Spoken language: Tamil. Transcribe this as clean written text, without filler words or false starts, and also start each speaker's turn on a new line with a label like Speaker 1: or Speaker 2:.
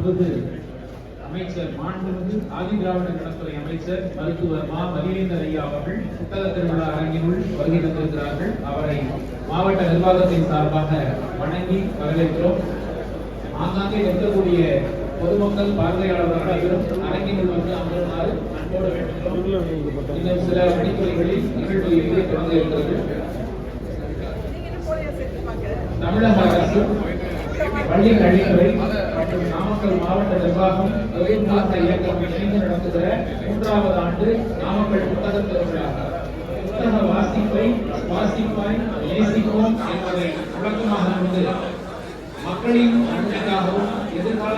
Speaker 1: மாண்புமிகு அமைச்சர் மாண்புமிகு ஆதிதிராவிட நலத்துறை அமைச்சர் மருத்துவர் மா மதிவேந்தர் ஐயா அவர்கள் புத்தக திருவிழா அரங்கினுள் வருகை தந்திருக்கிறார்கள். அவரை மாவட்ட நிர்வாகத்தின் சார்பாக வணங்கி வரவேற்கிறோம். ஆங்காங்கே இருக்கக்கூடிய பொதுமக்கள் பார்வையாளர்கள் அனைவரும் அரங்கினுள் வந்து அமருமாறு அன்போடு வேண்டுகிறோம். இன்னும் சில மணித்துறைகளில் நிகழ்வு தொடங்க இருக்கிறது. தமிழக அரசு பள்ளி கல்வித்துறை மற்றும் நாமக்கல் மாவட்ட நிர்வாகம் இயக்கம் இணைந்து நடத்துகிற 3வது ஆண்டு நாமக்கல் புத்தக திருவிழா. புத்தக வாசிப்பாய் நேசிப்போம் என்பதை முழக்கமாக கொண்டு மக்களின் நன்மைக்காகவும் எதிர்கால